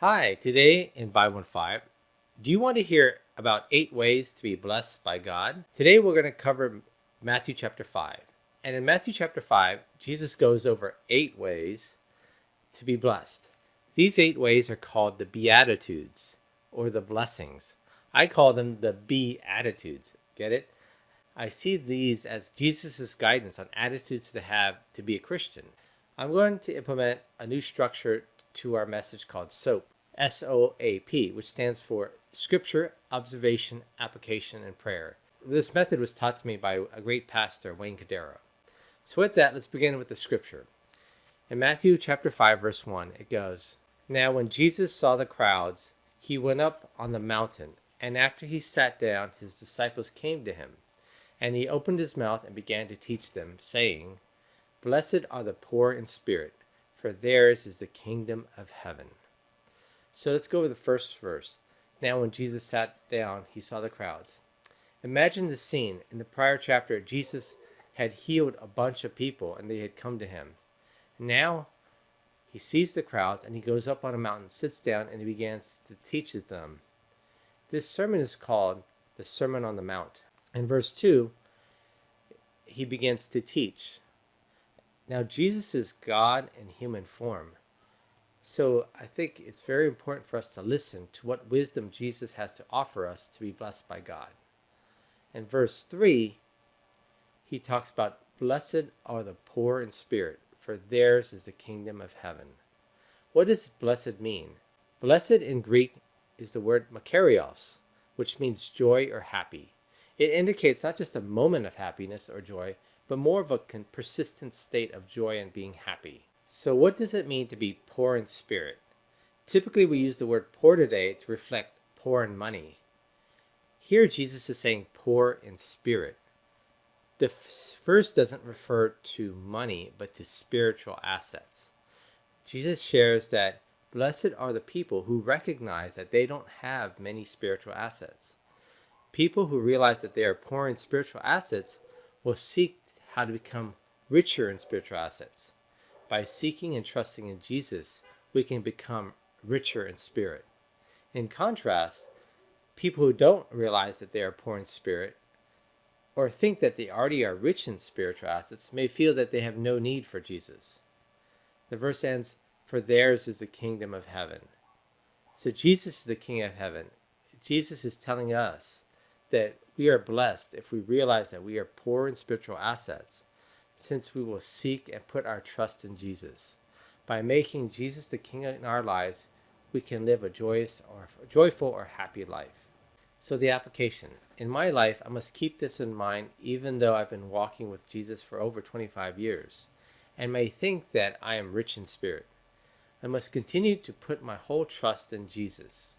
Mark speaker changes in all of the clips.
Speaker 1: Hi, today in Bible 5, do you want to hear about 8 ways to be blessed by God? Today we're going to cover Matthew chapter 5. And in Matthew chapter 5, Jesus goes over 8 ways to be blessed. These 8 ways are called the Beatitudes or the blessings. I call them the Beatitudes. Get it? I see these as Jesus' guidance on attitudes to have to be a Christian. I'm going to implement a new structure to our message called SOAP, SOAP, which stands for Scripture, Observation, Application, and Prayer. This method was taught to me by a great pastor, Wayne Cadero. So with that, let's begin with the Scripture. In Matthew chapter 5, verse 1, it goes, "Now when Jesus saw the crowds, he went up on the mountain, and after he sat down, his disciples came to him. And he opened his mouth and began to teach them, saying, Blessed are the poor in spirit, for theirs is the kingdom of heaven." So let's go over the first verse. Now when Jesus sat down, he saw the crowds. Imagine the scene. In the prior chapter, Jesus had healed a bunch of people and they had come to him. Now he sees the crowds and he goes up on a mountain, sits down, and he begins to teach them. This sermon is called the Sermon on the Mount. In verse 2, he begins to teach. Now, Jesus is God in human form. So I think it's very important for us to listen to what wisdom Jesus has to offer us to be blessed by God. In verse 3, he talks about, Blessed are the poor in spirit, for theirs is the kingdom of heaven. What does blessed mean? Blessed in Greek is the word makarios, which means joy or happy. It indicates not just a moment of happiness or joy, but more of a persistent state of joy and being happy. So what does it mean to be poor in spirit? Typically we use the word poor today to reflect poor in money. Here Jesus is saying poor in spirit. The verse doesn't refer to money, but to spiritual assets. Jesus shares that blessed are the people who recognize that they don't have many spiritual assets. People who realize that they are poor in spiritual assets will seek how to become richer in spiritual assets. By seeking and trusting in Jesus, we can become richer in spirit. In contrast, people who don't realize that they are poor in spirit or think that they already are rich in spiritual assets may feel that they have no need for Jesus. The verse ends, "For theirs is the kingdom of heaven." So Jesus is the King of heaven. Jesus is telling us that we are blessed if we realize that we are poor in spiritual assets, since we will seek and put our trust in Jesus. By making Jesus the King in our lives, we can live a joyful or happy life. So the application. In my life, I must keep this in mind even though I've been walking with Jesus for over 25 years and may think that I am rich in spirit. I must continue to put my whole trust in Jesus.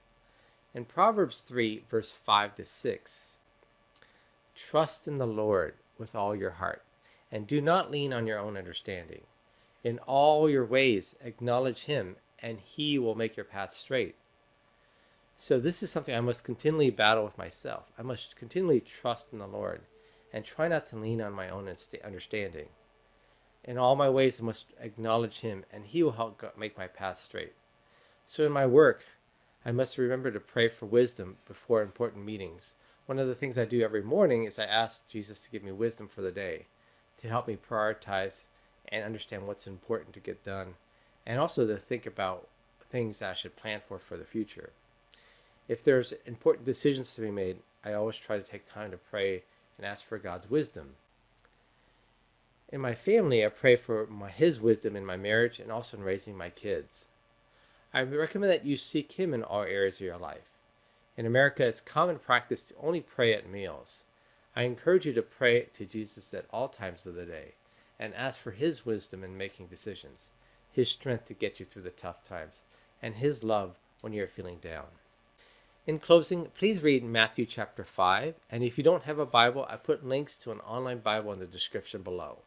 Speaker 1: In Proverbs 3, verse 5 to 6, trust in the Lord with all your heart, and do not lean on your own understanding. In all your ways acknowledge him, and he will make your path straight. So this is something I must continually battle with myself. I must continually trust in the Lord and try not to lean on my own understanding. In all my ways I must acknowledge him, and he will help make my path straight. So in my work, I must remember to pray for wisdom before important meetings. One of the things I do every morning is I ask Jesus to give me wisdom for the day, to help me prioritize and understand what's important to get done, and also to think about things that I should plan for the future. If there's important decisions to be made, I always try to take time to pray and ask for God's wisdom. In my family, I pray for his wisdom in my marriage and also in raising my kids. I recommend that you seek him in all areas of your life. In America, it's common practice to only pray at meals. I encourage you to pray to Jesus at all times of the day and ask for his wisdom in making decisions, his strength to get you through the tough times, and his love when you're feeling down. In closing, please read Matthew chapter 5, and if you don't have a Bible, I put links to an online Bible in the description below.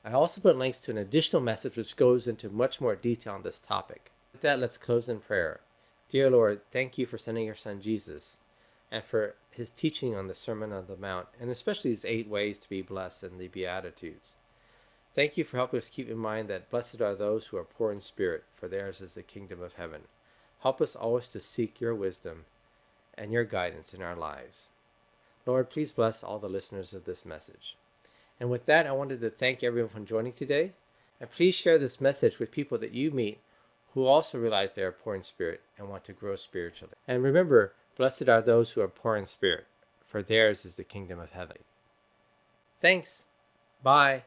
Speaker 1: I also put links to an additional message which goes into much more detail on this topic. With that, let's close in prayer. Dear Lord, thank you for sending your son Jesus and for his teaching on the Sermon on the Mount, and especially these 8 ways to be blessed in the Beatitudes. Thank you for helping us keep in mind that blessed are those who are poor in spirit, for theirs is the kingdom of heaven. Help us always to seek your wisdom and your guidance in our lives. Lord, please bless all the listeners of this message. And with that, I wanted to thank everyone for joining today. And please share this message with people that you meet who also realize they are poor in spirit and want to grow spiritually. And remember, blessed are those who are poor in spirit, for theirs is the kingdom of heaven. Thanks. Bye.